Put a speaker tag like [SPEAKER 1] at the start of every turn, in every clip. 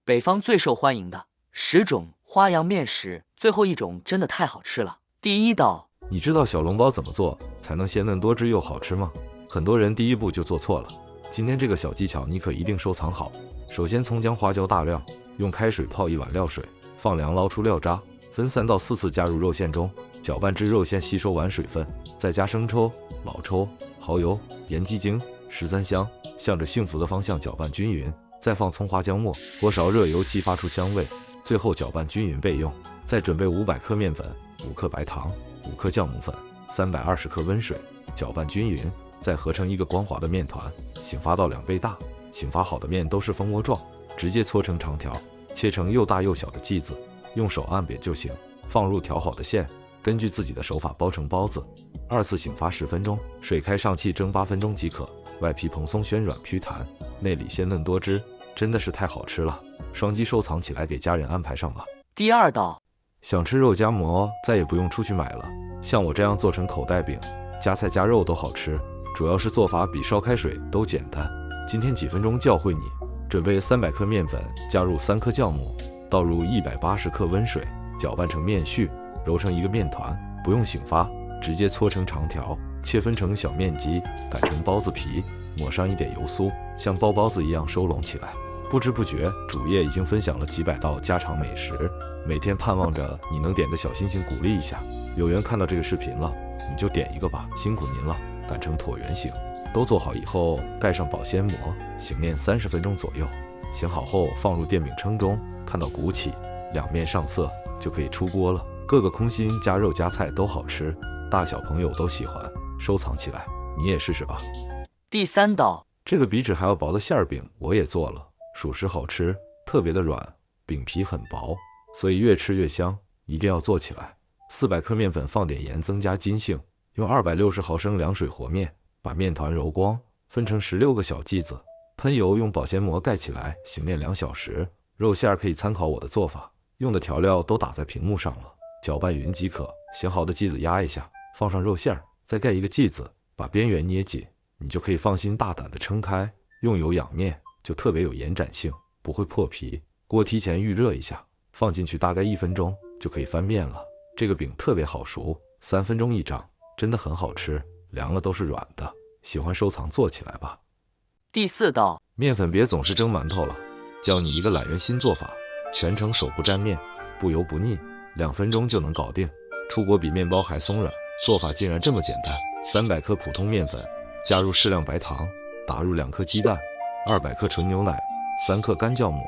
[SPEAKER 1] 北方最受欢迎的10种花样面食，最后一种真的太好吃了。第一道，
[SPEAKER 2] 你知道小笼包怎么做才能鲜嫩多汁又好吃吗？很多人第一步就做错了。今天这个小技巧你可一定收藏好。首先，葱姜花椒大料，用开水泡1碗料水，放凉捞出料渣，分3到4次加入肉馅中，搅拌至肉馅吸收完水分，再加生抽、老抽、蚝油、盐、鸡精、13香，向着幸福的方向搅拌均匀，再放葱花姜末，锅烧热油激发出香味，最后搅拌均匀备用。再准备500克面粉、5克白糖、5克酵母粉、320克温水，搅拌均匀，再合成一个光滑的面团，醒发到2倍大。醒发好的面都是蜂窝状，直接搓成长条，切成又大又小的剂子，用手按扁就行。放入调好的馅，根据自己的手法包成包子。2次醒发10分钟，水开上气蒸8分钟即可。外皮蓬松暄软 Q 弹，内里鲜嫩多汁，真的是太好吃了。双击收藏起来，给家人安排上吧。
[SPEAKER 1] 第二道，
[SPEAKER 2] 想吃肉夹馍，再也不用出去买了。像我这样做成口袋饼，加菜加肉都好吃，主要是做法比烧开水都简单。今天几分钟教会你。准备300克面粉，加入3克酵母，倒入180克温水，搅拌成面絮，揉成一个面团，不用醒发，直接搓成长条，切分成小面积，擀成包子皮，抹上一点油酥，像包包子一样收拢起来。不知不觉，主页已经分享了几百道家常美食，每天盼望着你能点个小心心鼓励一下。有缘看到这个视频了，你就点一个吧，辛苦您了。擀成椭圆形，都做好以后盖上保鲜膜，醒面30分钟左右。醒好后放入电饼铛中，看到鼓起，两面上色就可以出锅了。各个空心加肉加菜都好吃，大小朋友都喜欢，收藏起来，你也试试吧。
[SPEAKER 1] 第3道，
[SPEAKER 2] 这个比纸还要薄的馅饼我也做了，属实好吃，特别的软，饼皮很薄，所以越吃越香，一定要做起来。400克面粉放点盐增加筋性，用260毫升凉水和面，把面团揉光，分成16个小剂子，喷油用保鲜膜盖起来，醒面2小时。肉馅可以参考我的做法，用的调料都打在屏幕上了，搅拌匀即可。醒好的剂子压一下，放上肉馅，再盖一个剂子，把边缘捏紧，你就可以放心大胆的撑开。用油养面就特别有延展性，不会破皮。锅提前预热一下，放进去大概1分钟就可以翻面了。这个饼特别好熟，3分钟一张，真的很好吃，凉了都是软的。喜欢收藏做起来吧。
[SPEAKER 1] 第4道，
[SPEAKER 2] 面粉别总是蒸馒头了，教你一个懒人新做法，全程手不沾面，不油不腻，2分钟就能搞定。出锅比面包还松软，做法竟然这么简单。300克普通面粉，加入适量白糖，打入2颗鸡蛋，200克纯牛奶，3克干酵母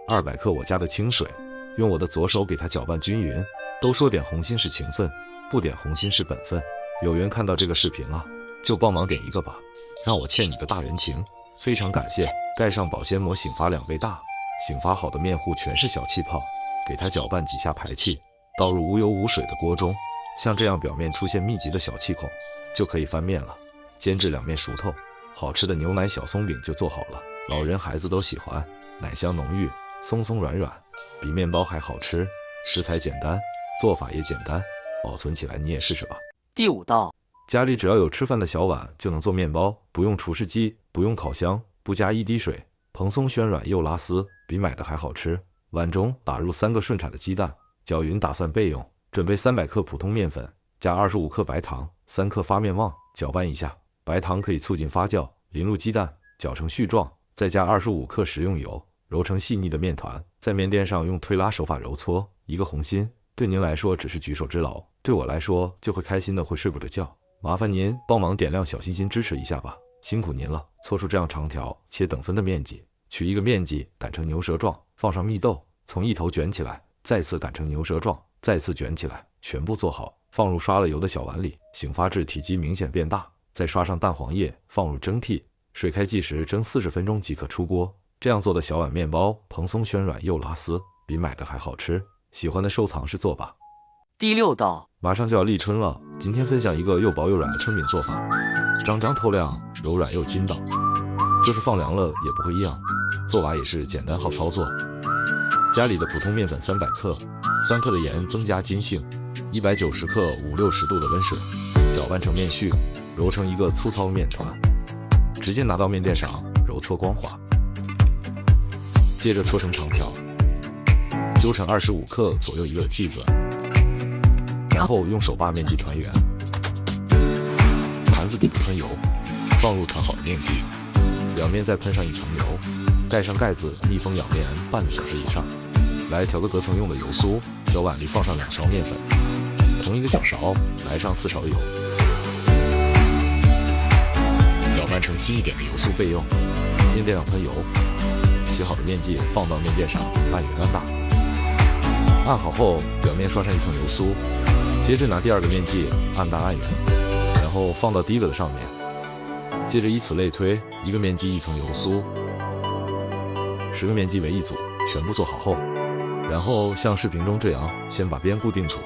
[SPEAKER 2] ，200克我加的清水，用我的左手给它搅拌均匀。都说点红心是情分，不点红心是本分。有缘看到这个视频了，就帮忙点一个吧，让我欠你个大人情，非常感谢。盖上保鲜膜，醒发2倍大，醒发好的面糊全是小气泡，给它搅拌几下排气，倒入无油无水的锅中，像这样表面出现密集的小气孔，就可以翻面了。煎至两面熟透，好吃的牛奶小松饼就做好了，老人孩子都喜欢，奶香浓郁，松松软软，比面包还好吃。食材简单，做法也简单，保存起来你也试试吧。
[SPEAKER 1] 第5道，
[SPEAKER 2] 家里只要有吃饭的小碗就能做面包，不用厨师机，不用烤箱，不加1滴水，蓬松暄软又拉丝，比买的还好吃。碗中打入3个顺产的鸡蛋，搅匀打散备用。准备300克普通面粉，加25克白糖，3克发面旺，搅拌一下。白糖可以促进发酵，淋入鸡蛋，搅成絮状，再加25克食用油，揉成细腻的面团，在面垫上用推拉手法揉搓。一个红心对您来说只是举手之劳，对我来说就会开心的会睡不着觉。麻烦您帮忙点亮小心心支持一下吧，辛苦您了。搓出这样长条，切等分的面积，取一个面积擀成牛舌状，放上蜜豆，从一头卷起来，再次擀成牛舌状，再次卷起来，全部做好，放入刷了油的小碗里，醒发至体积明显变大，再刷上蛋黄液，放入蒸屉，水开计时蒸40分钟即可出锅。这样做的小碗面包蓬松暄软又拉丝，比买的还好吃。喜欢的收藏是做吧。
[SPEAKER 1] 第6道，
[SPEAKER 2] 马上就要立春了，今天分享一个又薄又软的春饼做法，张张透亮，柔软又筋道，就是放凉了也不会硬，做法也是简单好操作。家里的普通面粉300克，3克的盐增加筋性，190克50-60度的温水，搅拌成面絮，揉成一个粗糙面团，直接拿到面垫上揉搓光滑，接着搓成长条，揪成25克左右一个剂子，然后用手把面剂团圆。盘子底部喷油，放入团好的面剂，两面再喷上一层油，盖上盖子，密封养面半个小时以上。来调个隔层用的油酥，小碗里放上2勺面粉，同一个小勺来上4勺油，搅拌成稀一点的油酥备用。面垫上喷油，洗好的面剂放到面垫上，按圆按大。按好后，表面刷上一层油酥，接着拿第2个面剂按大按圆，然后放到第1个的上面。接着以此类推，1个面剂1层油酥，10个面剂为一组，全部做好后，然后像视频中这样，先把边固定住。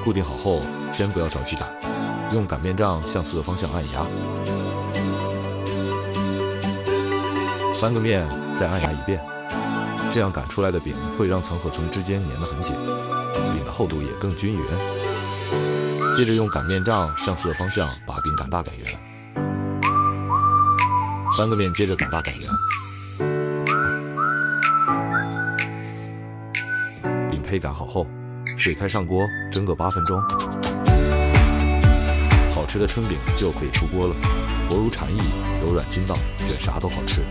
[SPEAKER 2] 固定好后，先不要着急打，用擀面杖向4个方向按压。翻个面，再按压一遍，这样擀出来的饼会让层和层之间粘得很紧，饼的厚度也更均匀。接着用擀面杖向4个方向把饼擀大擀圆，翻个面，接着擀大擀圆。饼胚擀好后，水开上锅蒸个8分钟，好吃的春饼就可以出锅了，薄如蝉翼，柔软筋道，卷啥都好吃。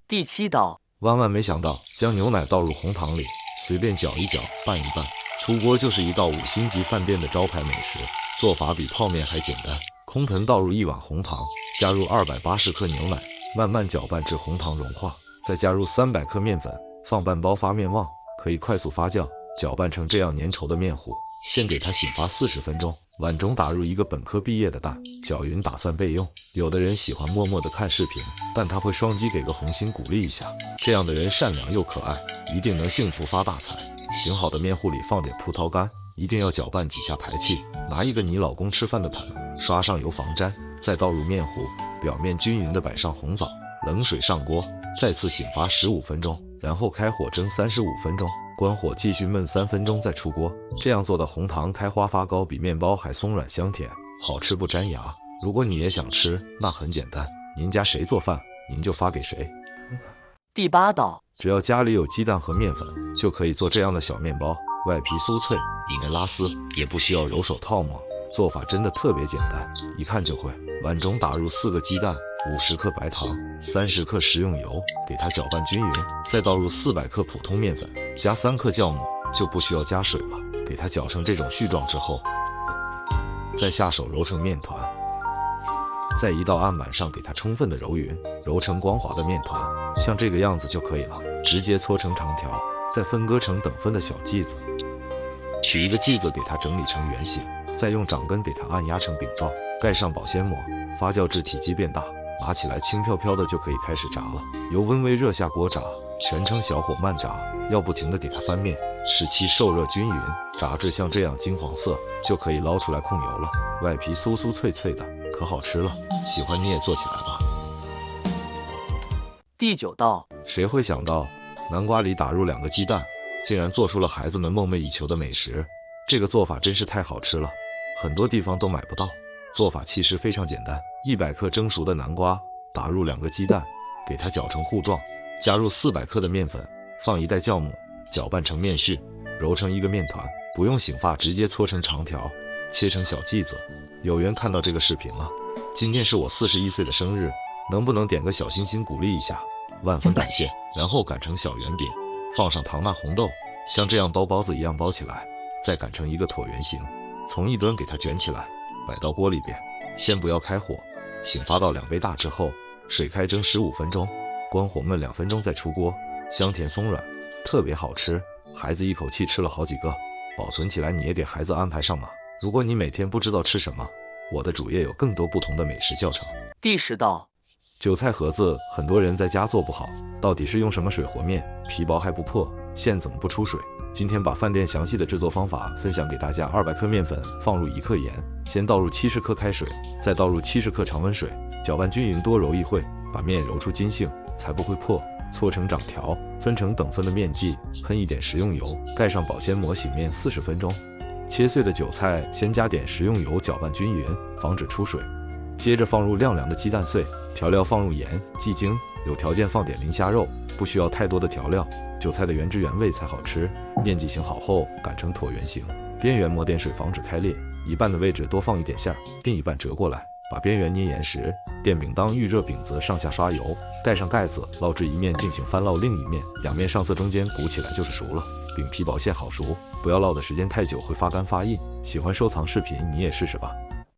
[SPEAKER 1] 第7道，
[SPEAKER 2] 万没想到，将牛奶倒入红糖里，随便搅一搅，拌一拌，出锅就是一道5星级饭店的招牌美食。做法比泡面还简单，空盆倒入1碗红糖，加入280克牛奶，慢慢搅拌至红糖融化，再加入300克面粉，放半包发面旺，可以快速发酵，搅拌成这样粘稠的面糊，先给它醒发40分钟。碗中打入1个本科毕业的蛋，搅匀打算备用。有的人喜欢默默地看视频，但他会双击给个红心鼓励一下，这样的人善良又可爱，一定能幸福发大财。醒好的面糊里放点葡萄干，一定要搅拌几下排气。拿一个你老公吃饭的盆，刷上油防粘，再倒入面糊，表面均匀地摆上红枣，冷水上锅，再次醒发15分钟，然后开火蒸35分钟，关火继续焖3分钟再出锅。这样做的红糖开花发糕比面包还松软香甜，好吃不粘牙。如果你也想吃，那很简单，您家谁做饭，您就发给谁。
[SPEAKER 1] 第8道，
[SPEAKER 2] 只要家里有鸡蛋和面粉，就可以做这样的小面包，外皮酥脆，里面拉丝，也不需要揉手套膜。做法真的特别简单，一看就会。碗中打入4个鸡蛋，50克白糖，30克食用油，给它搅拌均匀，再倒入400克普通面粉，加3克酵母，就不需要加水了。给它搅成这种絮状之后，再下手揉成面团，再移到案板上给它充分的揉匀，揉成光滑的面团，像这个样子就可以了。直接搓成长条，再分割成等分的小剂子，取一个剂子给它整理成圆形，再用掌根给它按压成饼状，盖上保鲜膜，发酵至体积变大，拿起来轻飘飘的就可以开始炸了。由温微热下锅炸，全程小火慢炸，要不停的给它翻面，使其受热均匀，炸至像这样金黄色，就可以捞出来控油了。外皮酥酥脆脆的，可好吃了。喜欢你也做起来吧。
[SPEAKER 1] 第9道，
[SPEAKER 2] 谁会想到南瓜里打入2个鸡蛋，竟然做出了孩子们梦寐以求的美食？这个做法真是太好吃了，很多地方都买不到。做法其实非常简单，100克蒸熟的南瓜打入2个鸡蛋，给它搅成糊状，加入400克的面粉，放1袋酵母，搅拌成面絮，揉成一个面团，不用醒发，直接搓成长条，切成小剂子。有缘看到这个视频了，今天是我41岁的生日，能不能点个小心心鼓励一下？万分感谢。然后擀成小圆饼，放上糖蜡红豆，像这样包包子一样包起来，再擀成一个椭圆形，从一端给它卷起来，摆到锅里边。先不要开火，醒发到2倍大之后，水开蒸15分钟，关火焖2分钟再出锅，香甜松软，特别好吃。孩子一口气吃了好几个，保存起来你也给孩子安排上嘛。如果你每天不知道吃什么，我的主页有更多不同的美食教程。
[SPEAKER 1] 第10道，
[SPEAKER 2] 韭菜盒子很多人在家做不好，到底是用什么水和面，皮薄还不破，馅怎么不出水？今天把饭店详细的制作方法分享给大家。200克面粉放入1克盐，先倒入70克开水，再倒入70克常温水，搅拌均匀，多揉一会，把面揉出筋性，才不会破。搓成长条，分成等分的面剂，喷一点食用油，盖上保鲜膜，醒面40分钟。切碎的韭菜先加点食用油，搅拌均匀，防止出水。接着放入晾凉的鸡蛋碎，调料放入盐、鸡精，有条件放点磷虾肉，不需要太多的调料，韭菜的原汁原味才好吃。面剂醒好后擀成椭圆形，边缘抹点水防止开裂，一半的位置多放一点馅儿，另一半折过来，把边缘捏严实。电饼当预热饼则上下刷油，盖上盖子，烙至一面进行翻烙另一面，两面上色中间鼓起来就是熟了。饼皮薄馅好熟，不要烙的时间太久会发干发硬。喜欢收藏视频你也试试吧。